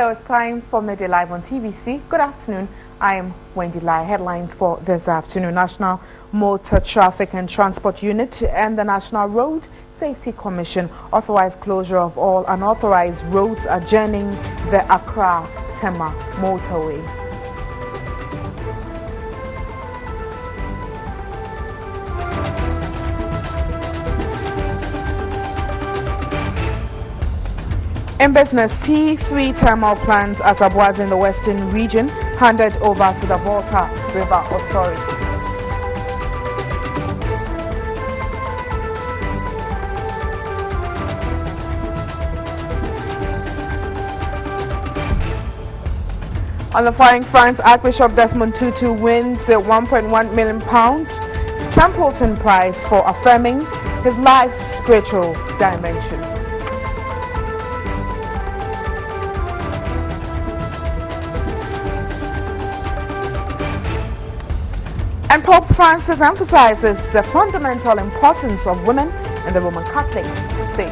Hello, it's time for Midday Live on TVC. Good afternoon. I am Wendy Lai. Headlines for this afternoon. National Motor Traffic and Transport Unit and the National Road Safety Commission authorized closure of all unauthorized roads adjoining the Accra-Tema motorway. In business, T3 thermal plants at Abuad in the Western region handed over to the Volta River Authority. On the foreign front, Archbishop Desmond Tutu wins £1.1 million Templeton Prize for affirming his life's spiritual dimension. And Pope Francis emphasizes the fundamental importance of women in the Roman Catholic faith.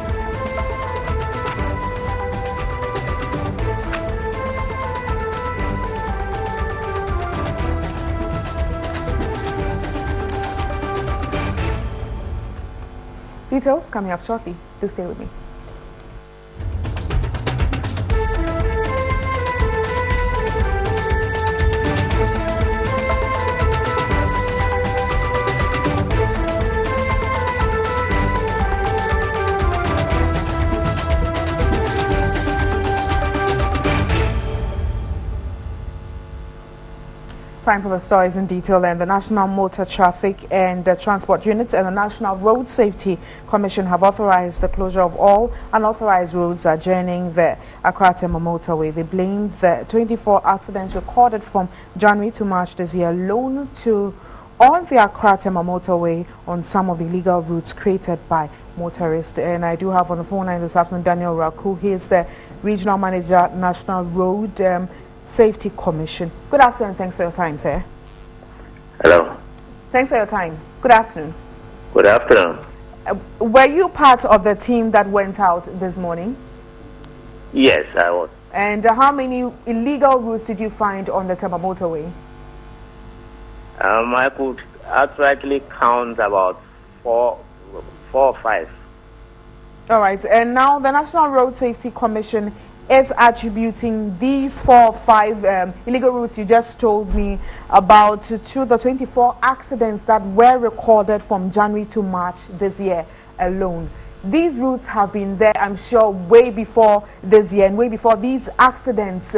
Details coming up shortly. Do stay with me. Time for the stories in detail. Then the National Motor Traffic and Transport Unit and the National Road Safety Commission have authorized the closure of all unauthorized roads adjoining the Accra-Tema motorway. They blamed the 24 accidents recorded from January to March this year alone on the Accra-Tema motorway on some of the illegal routes created by motorists. And I do have on the phone line this afternoon Daniel Raku. He is the Regional Manager, National Road Safety Commission. Good afternoon. Thanks for your time, sir. Hello. Thanks for your time. Good afternoon. Good afternoon. Were you part of the team that went out this morning? Yes, I was. And how many illegal routes did you find on the Tema motorway? I could actually count about four or five. All right. And now the National Road Safety Commission is attributing these 4 or 5 illegal routes you just told me about to the 24 accidents that were recorded from January to March this year alone. These routes have been there, I'm sure, way before this year and way before these accidents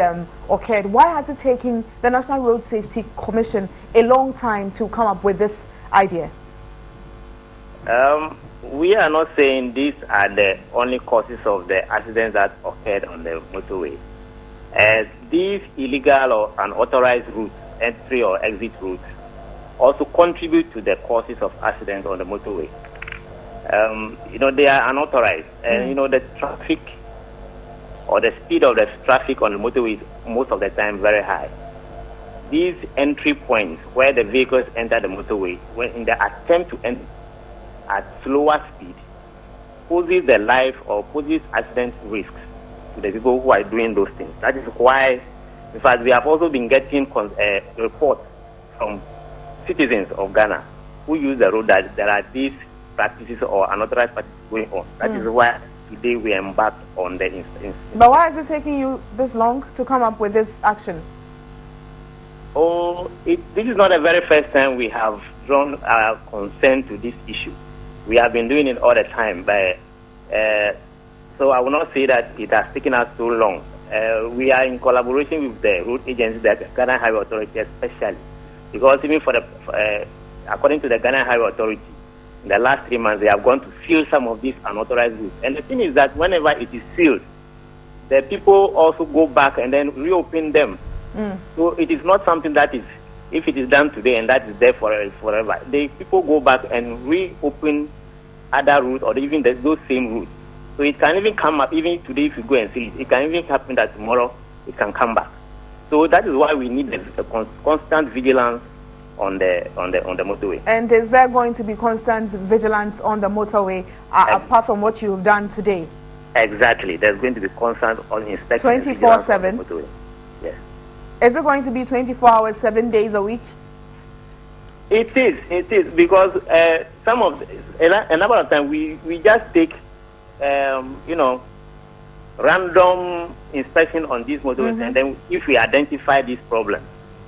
occurred. Why has it taken the National Road Safety Commission a long time to come up with this idea? We are not saying these are the only causes of the accidents that occurred on the motorway. These illegal or unauthorized routes, entry or exit routes, also contribute to the causes of accidents on the motorway. They are unauthorized, and the traffic or the speed of the traffic on the motorway is most of the time very high. These entry points where the vehicles enter the motorway, when in the attempt to enter at slower speed, poses the life or poses accident risks to the people who are doing those things. That is why, in fact, we have also been getting reports from citizens of Ghana who use the road that there are these practices or unauthorized practices going on. That is why today we embarked on the incident. But why is it taking you this long to come up with this action? This is not the very first time we have drawn our concern to this issue. We have been doing it all the time, but so I will not say that it has taken us so long. We are in collaboration with the road agency, the Ghana Highway Authority especially, because even according to the Ghana Highway Authority, in the last 3 months they have gone to seal some of these unauthorized routes. And the thing is that whenever it is sealed, the people also go back and then reopen them. So it is not something that is, if it is done today and that is there forever, the people go back and reopen other routes or even those same routes. So it can even come up, even today if you go and see it, it can even happen that tomorrow it can come back. So that is why we need a constant vigilance on the motorway. And is there going to be constant vigilance on the motorway apart from what you've done today? Exactly. There's going to be constant on inspection. 24/7? Yes. Is it going to be 24 hours, 7 days a week? It is, because a number of times we just take, random inspection on these motorways, and then if we identify these problems,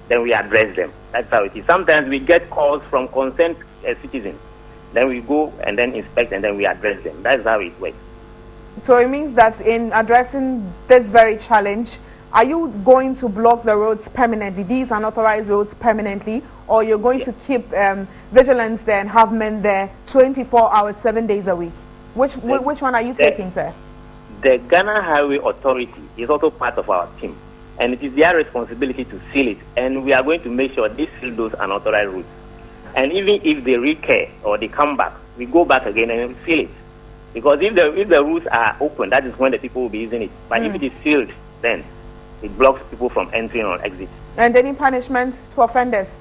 then we address them. That's how it is. Sometimes we get calls from concerned citizens, then we go and then inspect, and then we address them. That's how it works. So it means that in addressing this very challenge, are you going to block the roads permanently, these unauthorized roads permanently, or you're going to keep vigilance there and have men there 24 hours, 7 days a week? Which one are you taking, sir? The Ghana Highway Authority is also part of our team, and it is their responsibility to seal it, and we are going to make sure they seal those unauthorized routes. And even if they recur or they come back, we go back again and seal it. Because if the routes are open, that is when the people will be using it. But if it is sealed, then it blocks people from entering or exit. And any punishment to offenders?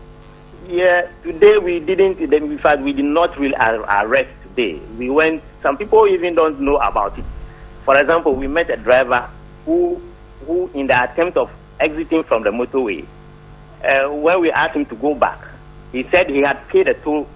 Yeah, today we didn't. In fact, we did not really arrest today. We went. Some people even don't know about it. For example, we met a driver who in the attempt of exiting from the motorway, when we asked him to go back, he said he had paid a toll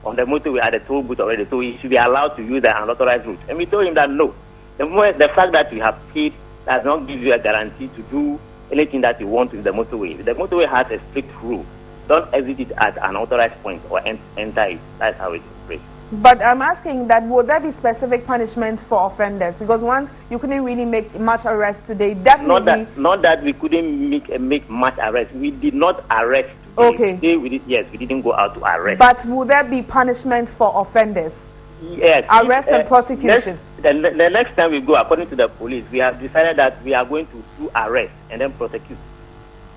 on the motorway at the toll booth already, so he should be allowed to use the unauthorized route. And we told him that no, the fact that you have paid does not give you a guarantee to do anything that you want in the motorway. The motorway has a strict rule. Don't exit it at an authorized point or enter it. That's how it is. But I'm asking that, would there be specific punishments for offenders? Because once you couldn't really make much arrest today, definitely... Not that we couldn't make much arrest. We did not arrest today. Okay. Today we didn't go out to arrest. But would there be punishment for offenders? Yes. Arrest and prosecution? The next time we go, according to the police, we have decided that we are going to do arrest and then prosecute.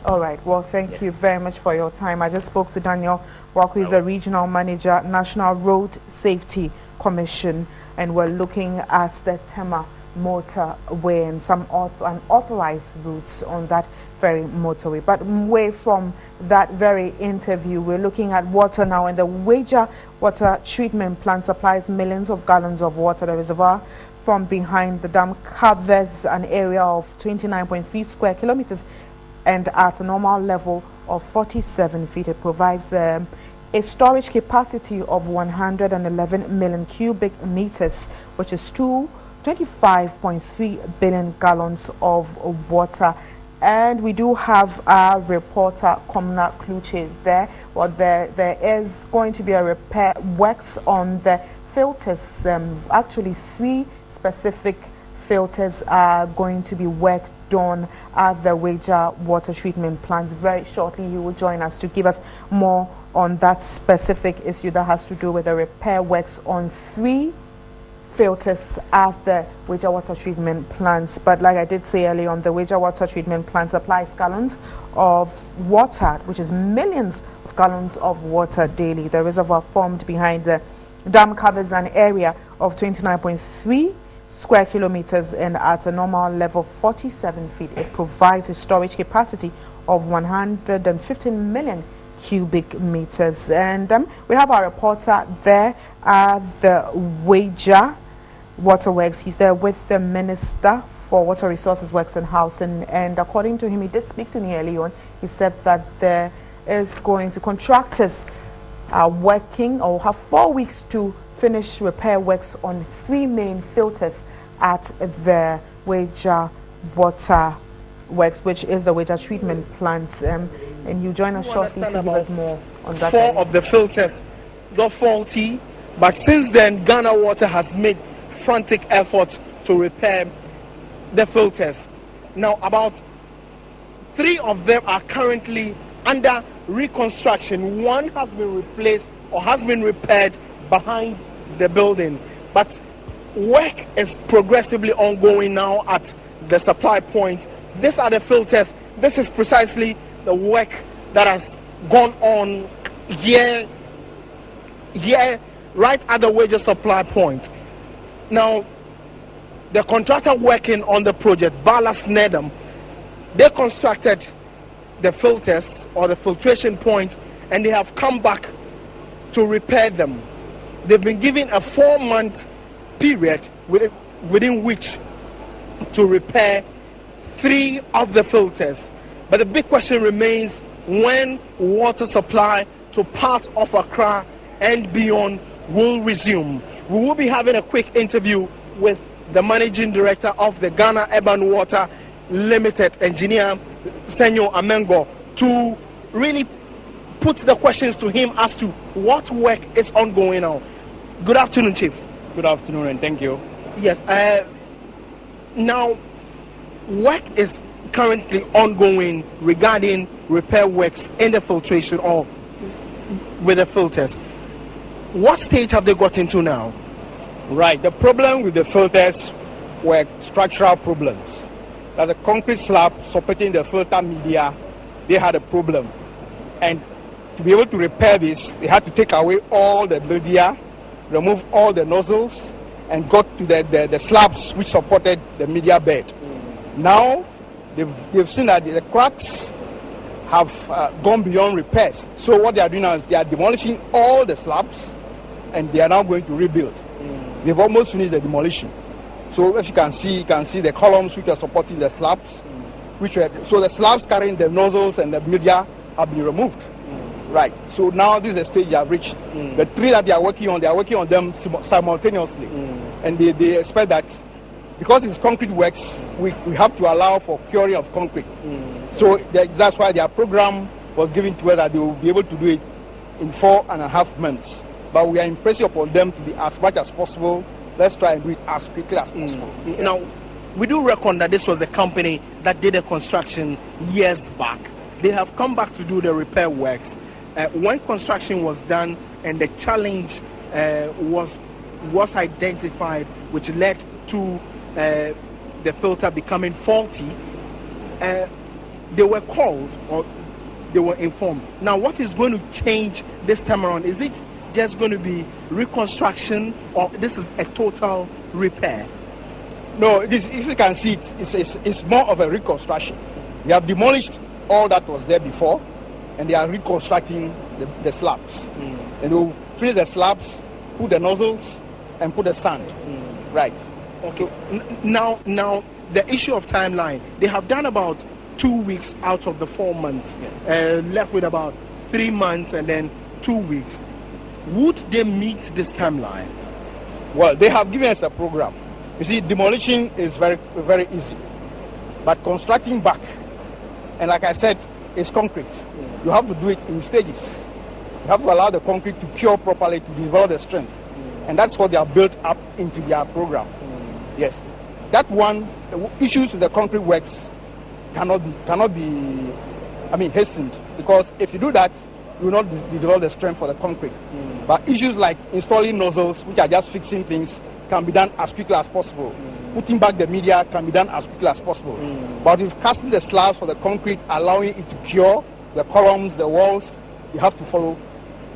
All right. Well, thank you very much for your time. I just spoke to Daniel Waku, who is the Regional Manager, National Road Safety Commission, and we're looking at the Tema motorway and some unauthorized routes on that very motorway. But away from that very interview, we're looking at water now, and the Weija water treatment plant supplies millions of gallons of water. The reservoir from behind the dam covers an area of 29.3 square kilometers, and at a normal level of 47 feet, it provides a storage capacity of 111 million cubic meters, which is 25.3 billion gallons of water. And we do have our reporter, Komna Kluche, there. Well, there is going to be a repair works on the filters. Actually, 3 specific filters are going to be worked done at the Weija water treatment plants. Very shortly, he will join us to give us more on that specific issue that has to do with the repair works on 3 filters at the Weija water treatment plants. But like I did say earlier on, the Weija water treatment plant supplies gallons of water, which is millions of gallons of water daily. The reservoir formed behind the dam covers an area of 29.3 square kilometers, and at a normal level 47 feet, it provides a storage capacity of 115 million cubic meters. And we have our reporter there at the Weija Waterworks. He's there with the Minister for Water Resources, Works and Housing, and according to him, he did speak to me early on. He said that there is going to contractors are working or have 4 weeks to finish repair works on 3 main filters at the Weija Water Works, which is the Weija treatment plant. And you join us shortly to give us more on that. 4 of the filters got faulty, but since then Ghana Water has made frantic efforts to repair the filters. Now about 3 of them are currently under reconstruction. 1 has been replaced or has been repaired behind the building, but work is progressively ongoing now at the supply point. These are the filters. This is precisely the work that has gone on here right at the Weija supply point. Now the contractor working on the project, Ballast Nedam, they constructed the filters or the filtration point, and they have come back to repair them. They've been given a 4-month period within which to repair 3 of the filters. But the big question remains when water supply to parts of Accra and beyond will resume. We will be having a quick interview with the managing director of the Ghana Urban Water Limited, engineer Senyo Amengo, to really put the questions to him as to what work is ongoing now. Good afternoon, Chief. Good afternoon, and thank you. Yes. Now, work is currently ongoing regarding repair works in the filtration or with the filters. What stage have they got into now? Right. The problem with the filters were structural problems. That the concrete slab supporting the filter media, they had a problem. And to be able to repair this, they had to take away all the media, remove all the nozzles, and got to the slabs which supported the media bed. Now, they've seen that the cracks have gone beyond repairs. So what they are doing now is they are demolishing all the slabs, and they are now going to rebuild. They've almost finished the demolition. So as you can see the columns which are supporting the slabs, so the slabs carrying the nozzles and the media have been removed. Right. So now this is the stage they have reached. The 3 that they are working on them simultaneously. And they expect that because it's concrete works, we have to allow for curing of concrete. So that's why their program was given to us that they will be able to do it in 4.5 months. But we are impressing upon them to be as much as possible. Let's try and do it as quickly as possible. Now, we do reckon that this was a company that did a construction years back. They have come back to do the repair works. When construction was done and the challenge was identified, which led to the filter becoming faulty, they were called or they were informed. Now, what is going to change this time around? Is it just going to be reconstruction, or this is a total repair? No, if you can see it, it's more of a reconstruction. They have demolished all that was there before, and they are reconstructing the slabs. And they will finish the slabs, put the nozzles, and put the sand. Right. Okay. So now the issue of timeline. They have done about 2 weeks out of the 4 months, left with about 3 months and then 2 weeks. Would they meet this timeline? Well, they have given us a program. You see, demolition is very, very easy, but constructing back, and like I said, it's concrete. You have to do it in stages. You have to allow the concrete to cure properly to develop the strength, and that's what they are built up into their program. Yes, that one, the issues with the concrete works cannot be hastened, because if you do that, you will not develop the strength for the concrete. But issues like installing nozzles, which are just fixing things, can be done as quickly as possible. Putting back the media can be done as quickly as possible. But if casting the slabs for the concrete, allowing it to cure, the columns, the walls, you have to follow.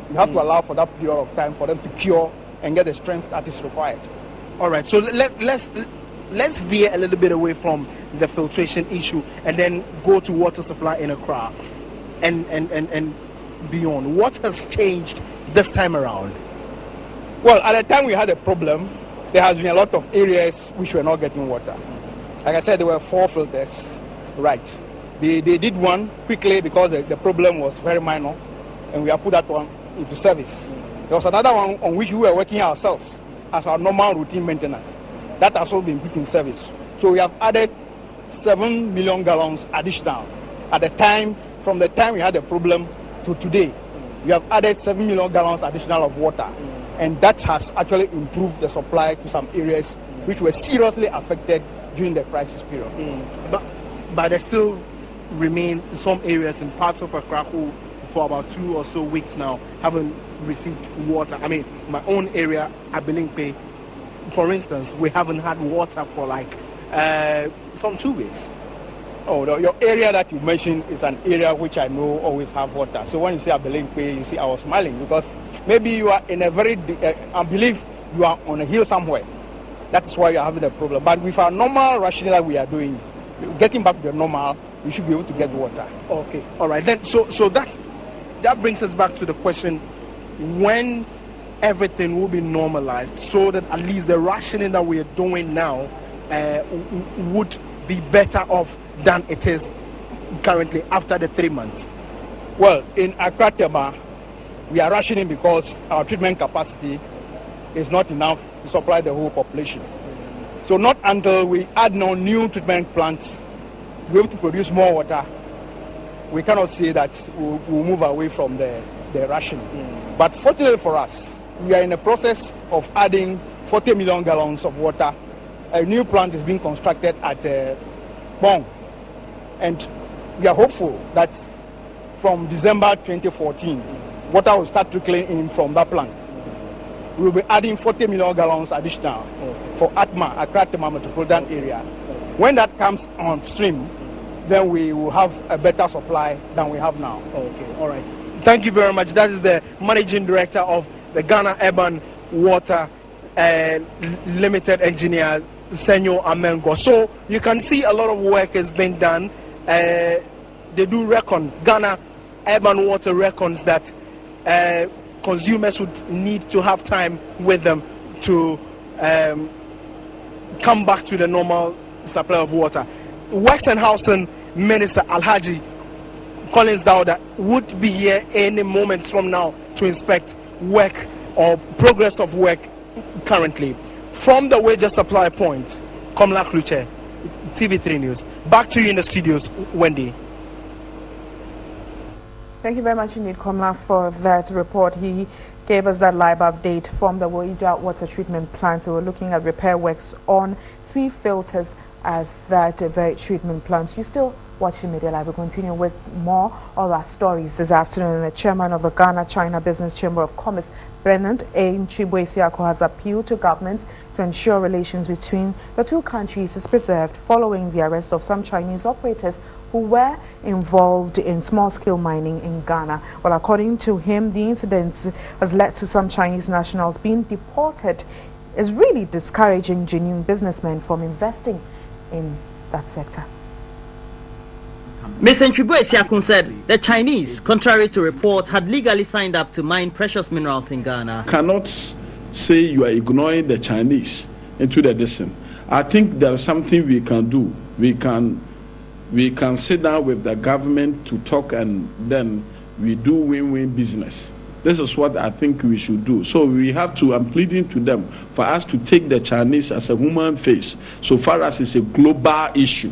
You have to allow for that period of time for them to cure and get the strength that is required. All right. So let's veer a little bit away from the filtration issue and then go to water supply in Accra and beyond. What has changed this time around? Well, at the time we had a problem, there has been a lot of areas which were not getting water. Like I said, there were 4 filters. Right. They did one quickly because the problem was very minor, and we have put that one into service. There was another one on which we were working ourselves as our normal routine maintenance. That has also been put in service. So we have added 7 million gallons additional. At the time, from the time we had the problem to today, we have added 7 million gallons additional of water. And that has actually improved the supply to some areas which were seriously affected during the crisis period. But there still remain some areas in parts of Accra who, for about 2 or so weeks now, haven't received water. I mean, my own area, Abilingpe, for instance, we haven't had water for like some 2 weeks. Oh, your area that you mentioned is an area which I know always have water. So when you say Abilingpe, you see I was smiling because maybe you are in a very, I believe you are on a hill somewhere. That's why you're having a problem. But with our normal rationing that we are doing, getting back to the normal, we should be able to get water. Okay, all right. Then, so that brings us back to the question: when everything will be normalized, so that at least the rationing that we are doing now would be better off than it is currently after the 3 months? Well, in Accra Tema, we are rationing because our treatment capacity is not enough to supply the whole population. So not until we add no new treatment plants to be able to produce more water, we cannot say that we'll move away from the ration. But fortunately for us, we are in the process of adding 40 million gallons of water. A new plant is being constructed at Bong. And we are hopeful that from December 2014, water will start trickling in from that plant. We will be adding 40 million gallons additional for Atma, Accra Tema metropolitan area. When that comes on stream, then we will have a better supply than we have now. Okay, all right. Thank you very much. That is the Managing Director of the Ghana Urban Water Limited Engineer, Senyo Amengo. So you can see a lot of work has been done. They do reckon, Ghana Urban Water reckons that consumers would need to have time with them to come back to the normal supply of water. Works and Housing Minister Alhaji Collins Dauda would be here any moments from now to inspect work or progress of work currently. From the water supply point, Komla Kluche, TV3 News. Back to you in the studios, Wendy. Thank you very much indeed, Komla, for that report. He gave us that live update from the Woija water treatment plant. So we're looking at repair works on 3 filters at that very treatment plant. You still watching Midday Live. We'll continue with more of our stories this afternoon. The chairman of the Ghana-China Business Chamber of Commerce, Bernard A. Nchibwe-Siako, has appealed to government to ensure relations between the two countries is preserved following the arrest of some Chinese operators who were involved in small-scale mining in Ghana. Well, according to him, the incident has led to some Chinese nationals being deported. Is really discouraging genuine businessmen from investing in that sector. Mr. Nchibwe-Siako said the Chinese, contrary to reports, had legally signed up to mine precious minerals in Ghana. Cannot say you are ignoring the Chinese into the distance. I think there's something we can do. We can sit down with the government to talk, and then we do win-win business. This is what I think we should do. So we have to, I'm pleading to them for us to take the Chinese as a human face, so far as it's a global issue.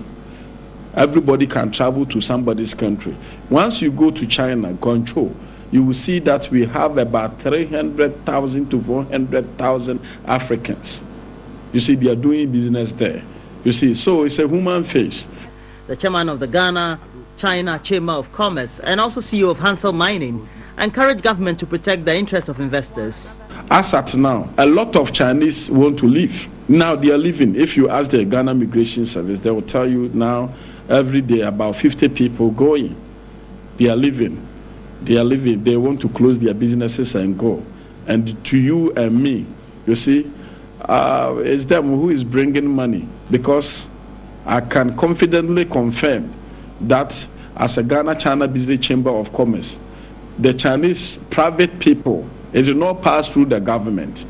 Everybody can travel to somebody's country. Once you go to China, Guangzhou, you will see that we have about 300,000 to 400,000 Africans. You see, they are doing business there. You see, so it's a human face. The chairman of the Ghana-China Chamber of Commerce and also CEO of Hansel Mining encourage government to protect the interests of investors. As at now, a lot of Chinese want to leave. Now they are leaving. If you ask the Ghana Immigration Service, they will tell you now every day about 50 people going. They are leaving. They are leaving. They want to close their businesses and go. And to you and me, you see, it's them who is bringing money, because I can confidently confirm that as a Ghana-China Business Chamber of Commerce, the Chinese private people, it did not pass through the government,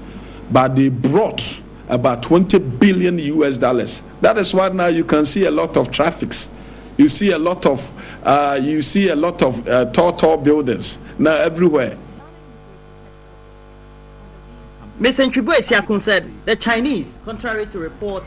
but they brought about 20 billion US dollars. That is why now you can see a lot of traffics. You see a lot of tall buildings now everywhere. Mr. Nchibwe-Siako said the Chinese, contrary to report.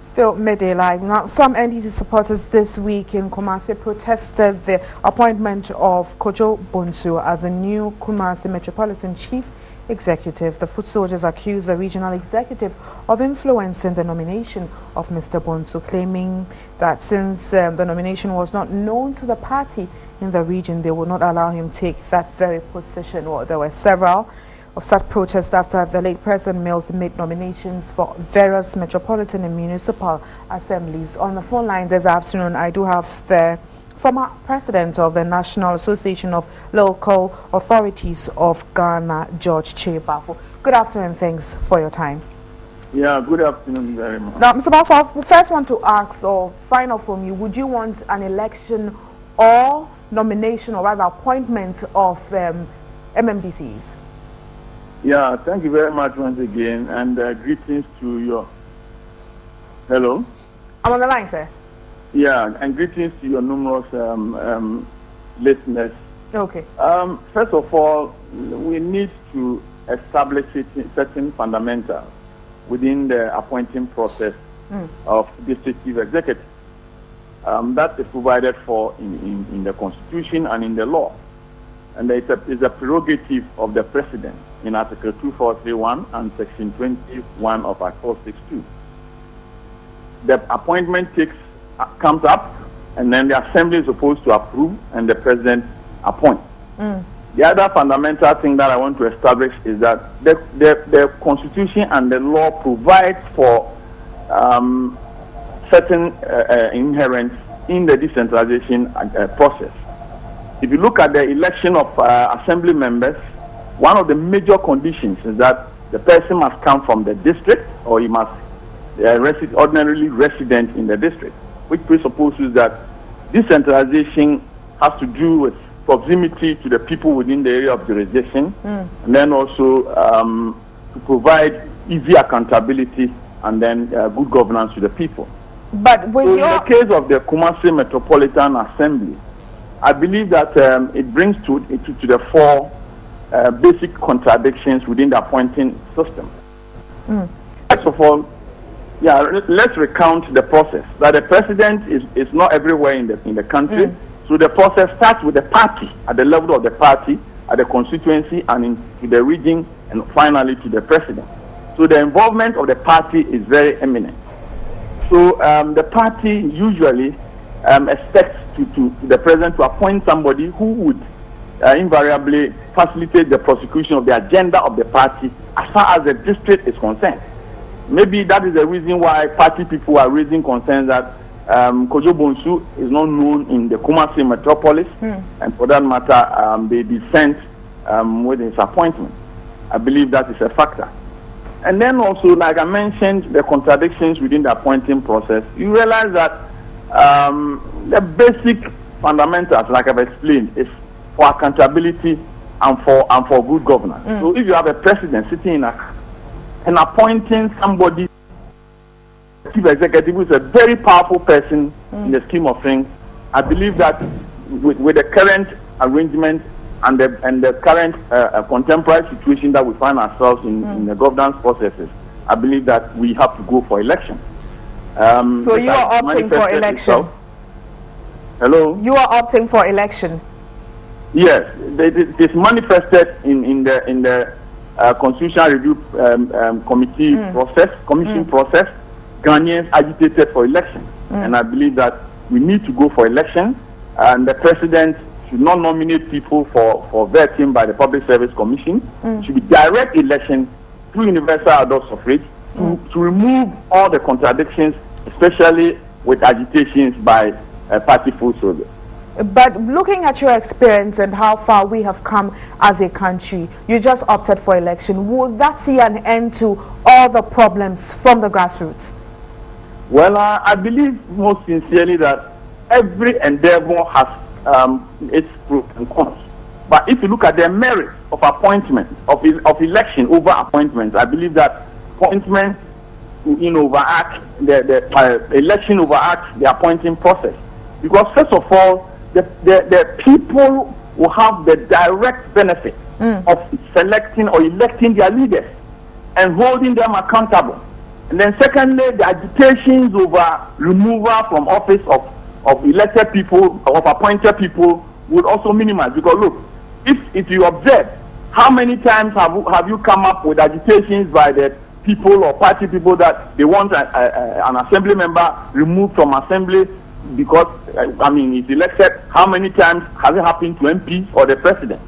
Still Midday Live. Now, some NDC supporters this week in Kumasi protested the appointment of Kojo Bonsu as a new Kumasi Metropolitan Chief Executive. The foot soldiers accused the regional executive of influencing the nomination of Mr. Bonsu, claiming that since the nomination was not known to the party in the region, they would not allow him to take that very position. Well, there were several of such protests after the late President Mills made nominations for various metropolitan and municipal assemblies. On the phone line this afternoon, I do have the former president of the National Association of Local Authorities of Ghana, George Che Bafo. Good afternoon, thanks for your time. Yeah, good afternoon very much. Now, Mr. Bafo, I first want to ask or find out from you, would you want an election or nomination or rather appointment of MMDCs? Yeah, thank you very much once again, and greetings to your... Hello? I'm on the line, sir. Yeah, and greetings to your numerous listeners. Okay. First of all, we need to establish certain fundamentals within the appointing process of district chief executive. That is provided for in the Constitution and in the law. And it's a prerogative of the President in Article 2431 and Section 21 of Act 462. The appointment comes up, and then the Assembly is supposed to approve, and the President appoints. The other fundamental thing that I want to establish is that the Constitution and the law provides for certain inherent in the decentralization process. If you look at the election of Assembly members, one of the major conditions is that the person must come from the district, or he must ordinarily resident in the district, which presupposes that decentralization has to do with proximity to the people within the area of jurisdiction, and then also to provide easy accountability and then good governance to the people. But with in the case of the Kumasi Metropolitan Assembly, I believe that it brings to the fore basic contradictions within the appointing system. First of all, let's recount the process. That the president is not everywhere in the country. So the process starts with the party, at the level of the party, at the constituency, and into the region, and finally to the president. So the involvement of the party is very eminent. So the party usually expects to the president to appoint somebody who would invariably facilitate the prosecution of the agenda of the party as far as the district is concerned. Maybe that is the reason why party people are raising concerns that Kojo Bonsu is not known in the Kumasi metropolis, and for that matter, they dissent with his appointment. I believe that is a factor. And then also, like I mentioned, the contradictions within the appointing process, you realize that the basic fundamentals, like I've explained, is for accountability and for good governance. So if you have a president sitting in and appointing somebody, chief executive, who is a very powerful person in the scheme of things, I believe that with the current arrangement and the current contemporary situation that we find ourselves in the governance processes, I believe that we have to go for election. So you are opting for election? Hello? You are opting for election? Yes, it is manifested in the Constitutional Review Committee commission process. Ghanaians agitated for election, and I believe that we need to go for election, and the president should not nominate people for vetting by the Public Service Commission. It should be direct election through universal adult suffrage to remove all the contradictions, especially with agitations by party full soldiers. But looking at your experience and how far we have come as a country, you just opted for election. Would that see an end to all the problems from the grassroots? Well, I believe most sincerely that every endeavor has its pros and cons. But if you look at the merits of appointment, of election over appointments, I believe that appointments overact the election overacts the appointing process. Because first of all, the people will have the direct benefit of selecting or electing their leaders and holding them accountable. And then secondly, the agitations over removal from office of elected people, of appointed people, would also minimize. Because look, if you observe, how many times have you come up with agitations by the people or party people that they want an assembly member removed from assembly because, he's elected? How many times has it happened to MPs or the president?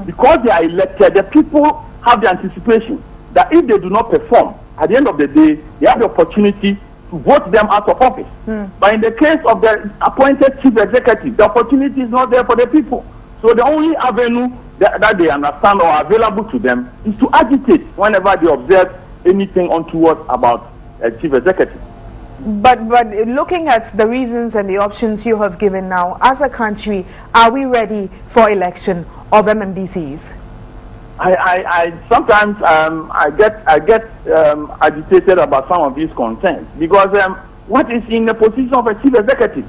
Because they are elected, the people have the anticipation that if they do not perform, at the end of the day, they have the opportunity to vote them out of office. But in the case of the appointed chief executive, the opportunity is not there for the people. So the only avenue that they understand or available to them is to agitate whenever they observe anything untoward about a chief executive. But looking at the reasons and the options you have given now, as a country, are we ready for election of MMDCs? I sometimes I get agitated about some of these concerns because what is in the position of a chief executive?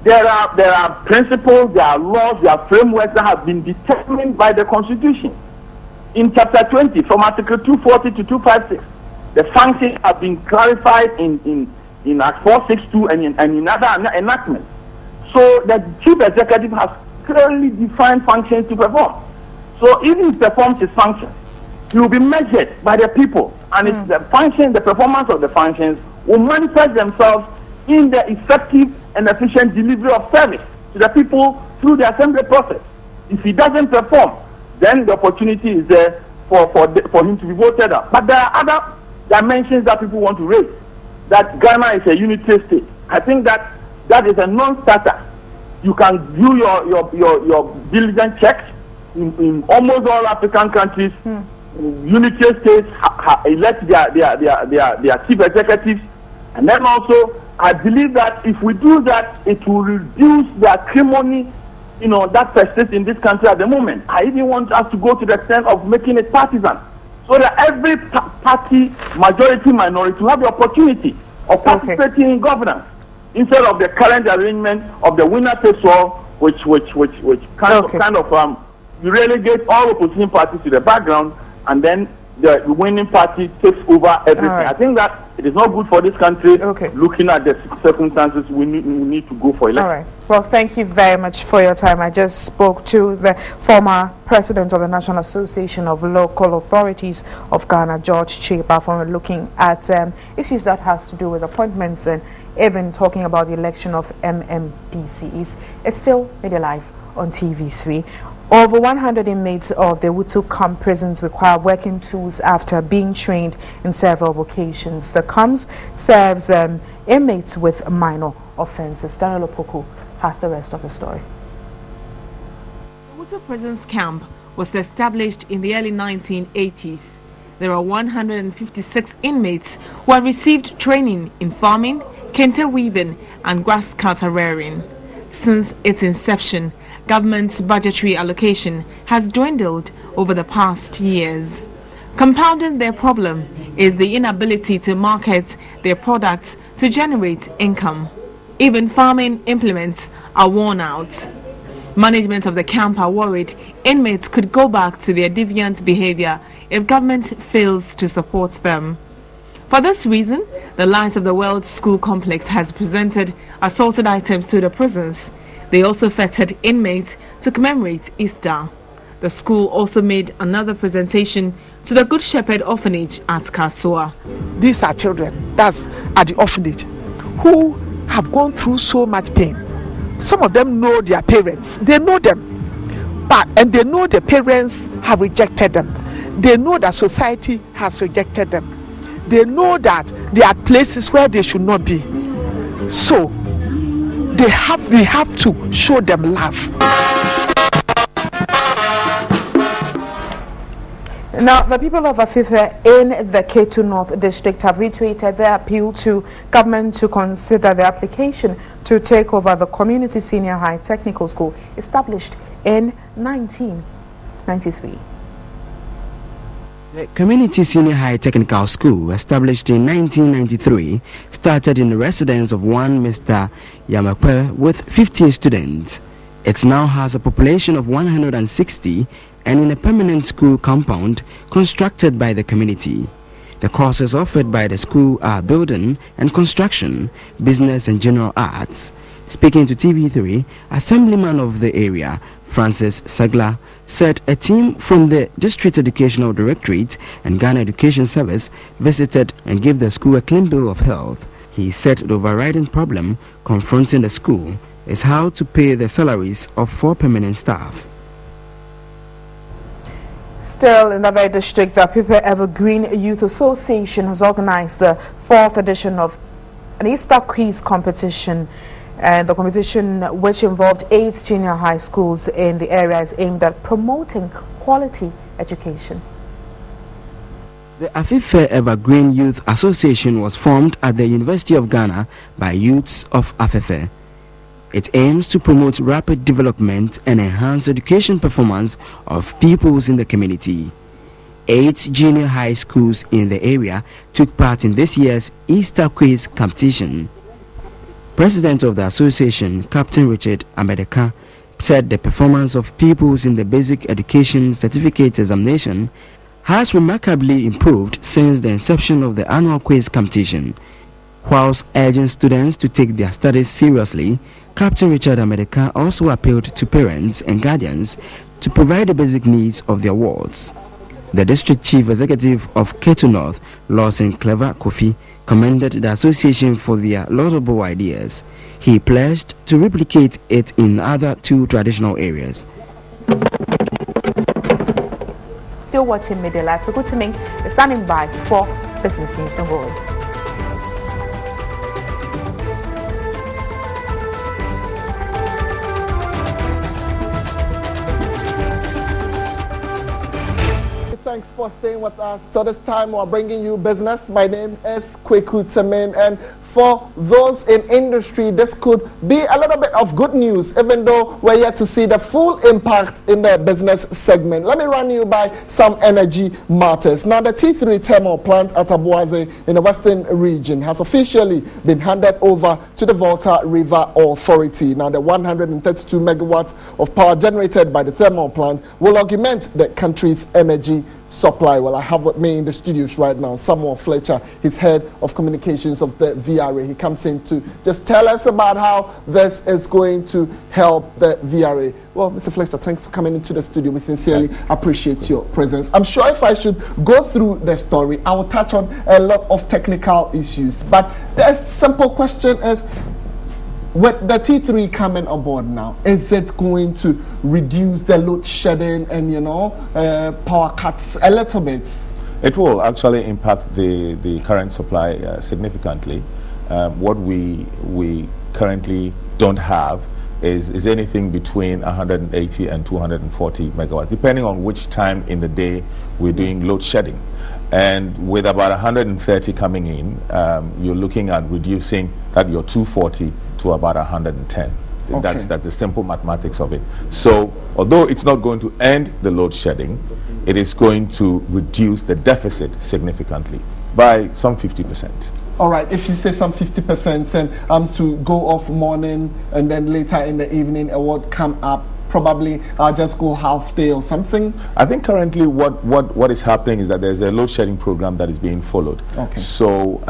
There are principles, there are laws, there are frameworks that have been determined by the Constitution. In Chapter 20, from Article 240 to 256, the functions have been clarified in Act 462 and in other enactments. So the chief executive has clearly defined functions to perform. So even if he performs his functions, he will be measured by the people, and it's the function, the performance of the functions will manifest themselves in the effective and efficient delivery of service to the people through the assembly process. If he doesn't perform, then the opportunity is there for him to be voted out. But there are other dimensions that people want to raise. That Ghana is a unitary state. I think that is a non-starter. You can do your diligent checks in almost all African countries. Unitary states elect their chief executives, and then also I believe that if we do that, it will reduce the acrimony, that persists in this country at the moment. I even want us to go to the extent of making it partisan, so that every party, majority, minority, will have the opportunity of participating in governance, instead of the current arrangement of the winner takes all, which kind of relegate all opposition parties to the background, and then the winning party takes over everything. Right. I think that it is not good for this country. Looking at the circumstances, we need to go for election. All right. Well, thank you very much for your time. I just spoke to the former president of the National Association of Local Authorities of Ghana, George Chiba, from looking at issues that has to do with appointments and even talking about the election of MMDCs. It's still Midday Live on TV3. Over 100 inmates of the Wutu Camp prisons require working tools after being trained in several vocations. The camp serves inmates with minor offenses. Daniel Opoku has the rest of the story. The Wutu Prisons Camp was established in the early 1980s. There are 156 inmates who have received training in farming, kente weaving and grass cutter rearing. Since its inception, government's budgetary allocation has dwindled over the past years. Compounding their problem is the inability to market their products to generate income. Even farming implements are worn out. Management of the camp are worried inmates could go back to their deviant behavior if government fails to support them. For this reason, the Light of the World School Complex has presented assorted items to the prisons. They also feted inmates to commemorate Easter. The school also made another presentation to the Good Shepherd Orphanage at Kasua. These are children, that's at the orphanage, who have gone through so much pain. Some of them know their parents, they know them, and they know the parents have rejected them. They know that society has rejected them. They know that they are places where they should not be. So we have to show them love. Now, the people of Afife in the Ketu North District have reiterated their appeal to government to consider the application to take over the Community Senior High Technical School established in 1993. The Community Senior High Technical School, established in 1993, started in the residence of one Mr. Yamakwe with 15 students. It now has a population of 160 and in a permanent school compound constructed by the community. The courses offered by the school are building and construction, business and general arts. Speaking to TV3, Assemblyman of the area, Francis Sagla, said a team from the District Educational Directorate and Ghana Education Service visited and gave the school a clean bill of health. He said the overriding problem confronting the school is how to pay the salaries of 4 permanent staff. Still in the very district, the People Evergreen Youth Association has organized the 4th edition of an Easter quiz competition. And the competition, which involved 8 junior high schools in the area, is aimed at promoting quality education. The Afife Evergreen Youth Association was formed at the University of Ghana by youths of Afife. It aims to promote rapid development and enhance education performance of pupils in the community. 8 junior high schools in the area took part in this year's Easter quiz competition. President of the association, Captain Richard Amedeka, said the performance of pupils in the basic education certificate examination has remarkably improved since the inception of the annual quiz competition. Whilst urging students to take their studies seriously, Captain Richard Amedeka also appealed to parents and guardians to provide the basic needs of their wards. The district chief executive of Ketu North, Lawson Clever Kofi, commended the association for their laudable ideas. He pledged to replicate it in other 2 traditional areas. Still watching Midday Live. Pekutiming is standing by for business news. Don't go away. Thanks for staying with us. So this time we're bringing you business. My name is Kweku Temin, and for those in industry, this could be a little bit of good news, even though we're yet to see the full impact in the business segment. Let me run you by some energy matters. Now, the T3 thermal plant at Abuaze in the western region has officially been handed over to the Volta River Authority. Now, the 132 megawatts of power generated by the thermal plant will augment the country's energy supply. Well, I have with me in the studios right now Samuel Fletcher. He's head of communications of the VRA. He comes in to just tell us about how this is going to help the VRA. Well, Mr. Fletcher, thanks for coming into the studio. We sincerely appreciate your presence. I'm sure if I should go through the story, I will touch on a lot of technical issues. But the simple question is, with the T3 coming on board now, is it going to reduce the load shedding and, power cuts a little bit? It will actually impact the current supply significantly. What we currently don't have is anything between 180 and 240 megawatts, depending on which time in the day we're doing load shedding. And with about 130 coming in, you're looking at reducing that your 240 to about 110. Okay. That's the simple mathematics of it. So although it's not going to end the load shedding, it is going to reduce the deficit significantly by some 50%. All right, if you say some 50% and to go off morning and then later in the evening it would come up, probably I'll just go half day or something. I think currently what is happening is that there's a load shedding program that is being followed. Okay. So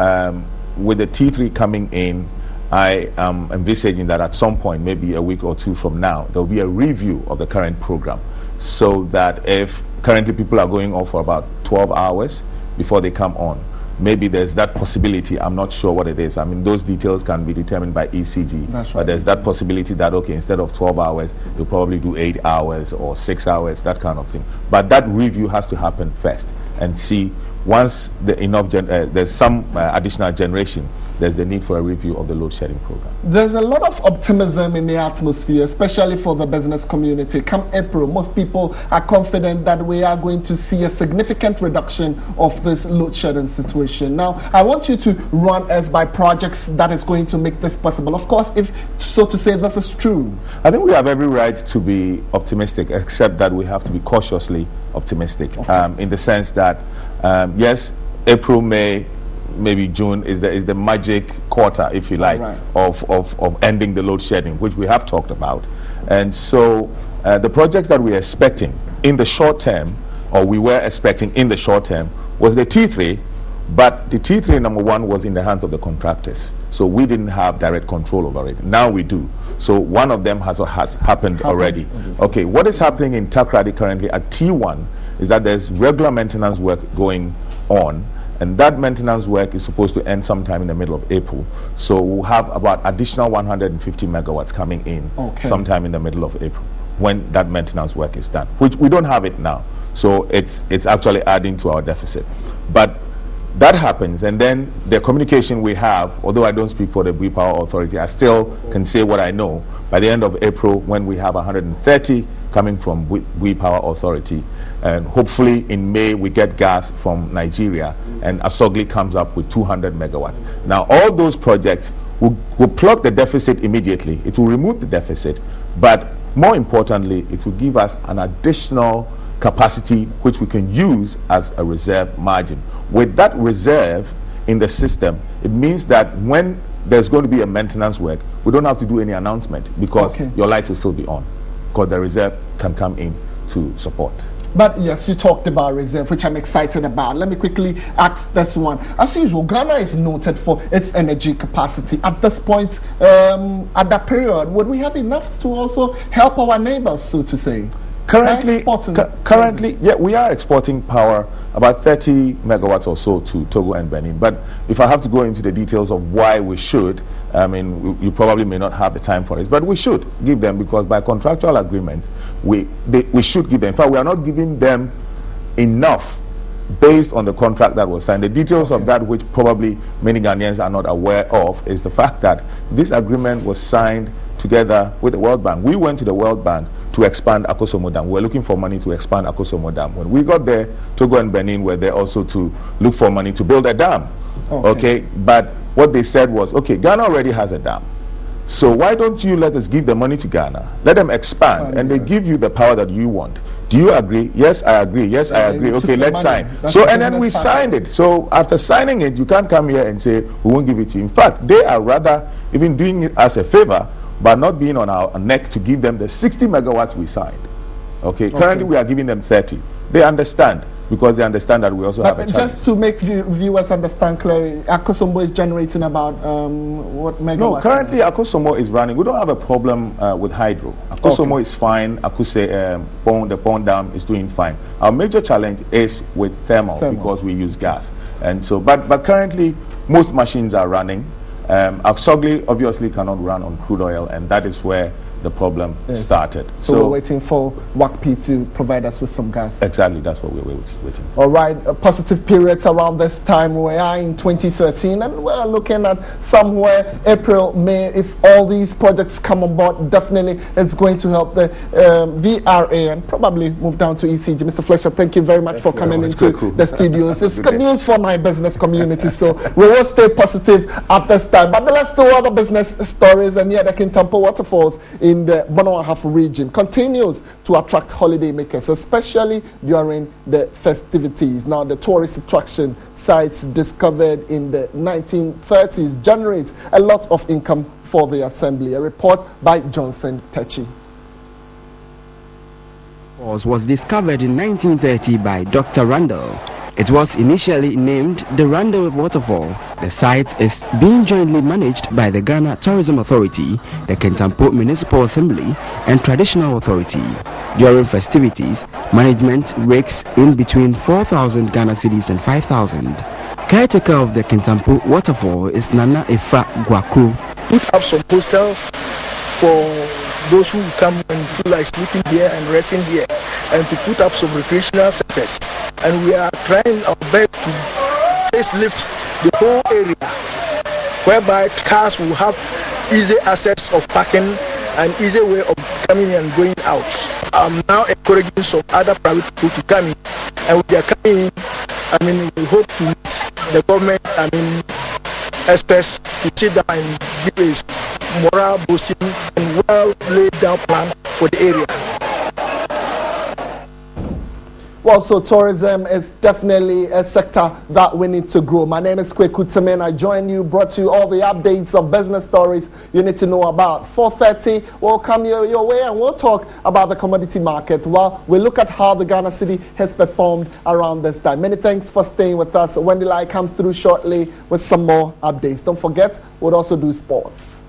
with the T3 coming in, I am envisaging that at some point, maybe a week or 2 from now, there will be a review of the current program, so that if currently people are going off for about 12 hours before they come on, maybe there's that possibility. I'm not sure what it is. I mean, those details can be determined by ECG. That's right. But there's that possibility that, okay, instead of 12 hours, you'll probably do 8 hours or 6 hours, that kind of thing. But that review has to happen first, and see once there's some additional generation, there's the need for a review of the load shedding program. There's a lot of optimism in the atmosphere, especially for the business community. Come April, most people are confident that we are going to see a significant reduction of this load shedding situation. Now, I want you to run us by projects that is going to make this possible. Of course, if so to say this is true. I think we have every right to be optimistic, except that we have to be cautiously optimistic, okay. In the sense that yes, April, May, maybe June is the magic quarter, if you like, right, of ending the load shedding, which we have talked about. And so the projects that we're expecting in the short term, or we were expecting in the short term, was the T3, but the T3 number 1 was in the hands of the contractors, so we didn't have direct control over it. Now we do. So one of them has happened already. Okay, what is happening in Takrady currently at T1 is that there's regular maintenance work going on, and that maintenance work is supposed to end sometime in the middle of April. So we'll have about additional 150 megawatts coming in, okay, sometime in the middle of April, when that maintenance work is done, which we don't have it now. So it's actually adding to our deficit. But that happens, and then the communication we have, although I don't speak for the Bui Power Authority, I still can say what I know. By the end of April, when we have 130 coming from Bui Power Authority, and hopefully in May we get gas from Nigeria, and Asogli comes up with 200 megawatts. Now all those projects will plug the deficit immediately. It will remove the deficit, but more importantly, it will give us an additional capacity which we can use as a reserve margin. With that reserve in the system, it means that when there's going to be a maintenance work, we don't have to do any announcement because your lights will still be on, because the reserve can come in to support. But yes, you talked about reserve, which I'm excited about. Let me quickly ask this one. As usual, Ghana is noted for its energy capacity. At this point, at that period, would we have enough to also help our neighbors, so to say? Currently, yeah, we are exporting power, about 30 megawatts or so to Togo and Benin. But if I have to go into the details of why we should, I mean, you probably may not have the time for it, but we should give them, because by contractual agreement, we should give them. In fact, we are not giving them enough based on the contract that was signed. The details of that, which probably many Ghanaians are not aware of, is the fact that this agreement was signed together with the World Bank. We went to the World Bank to expand Akosombo Dam. We're looking for money to expand Akosombo Dam. When we got there, Togo and Benin were there also to look for money to build a dam. Okay, but what they said was, okay, Ghana already has a dam, so why don't you let us give the money to Ghana, let them expand, and they give you the power that you want. Do you agree? Yes, I agree. Yes, I agree. Okay, let's sign. So, and then we signed it. So after signing it, you can't come here and say we won't give it to you. In fact, they are rather even doing it as a favor, but not being on our neck to give them the 60 megawatts we signed. Okay, currently we are giving them 30. They understand, because they understand that we also have a challenge. Just to make viewers understand clearly, Akosombo is generating about what megawatts? No, currently Akosombo is running. We don't have a problem with hydro. Akosombo is fine. The Pond Dam is doing fine. Our major challenge is with thermal. Because we use gas. And so, but currently most machines are running. Aksogli obviously cannot run on crude oil, and that is where the problem started. So we're waiting for WACP to provide us with some gas. Exactly, that's what we're waiting. All right, positive periods around this time. We are in 2013, and we're looking at somewhere April, May. If all these projects come on board, definitely it's going to help the VRA and probably move down to ECG. Mr. Fletcher, thank you very much for coming into the studios. It's good news for my business community, so we will stay positive at this time. But let's do other business stories, and the Kintampo Waterfalls in the Bono-Ahafo region continues to attract holiday makers, especially during the festivities. Now, the tourist attraction sites discovered in the 1930s generate a lot of income for the assembly. A report by Johnson Techi. Was discovered in 1930 by Dr. Randall. It was initially named the Randall Waterfall. The site is being jointly managed by the Ghana Tourism Authority, the Kintampo Municipal Assembly, and Traditional Authority. During festivities, management rakes in between 4,000 Ghana cedis and 5,000. Caretaker of the Kintampo Waterfall is Nana Efa Gwaku. Put up some posters for those who come and feel like sleeping here and resting here, and to put up some recreational centers. And we are trying our best to facelift the whole area, whereby cars will have easy access of parking and easy way of coming and going out. I'm now encouraging some other private people to come in, and we are coming in. I mean, we hope to meet the government, experts to sit down and give a moral boosting and well laid down plan for the area. Well, so tourism is definitely a sector that we need to grow. My name is Kweku Temen. I join you, brought you all the updates of business stories you need to know about. 4:30, we'll come your way and we'll talk about the commodity market while we look at how the Ghana city has performed around this time. Many thanks for staying with us. Wendy Lai comes through shortly with some more updates. Don't forget, we'll also do sports.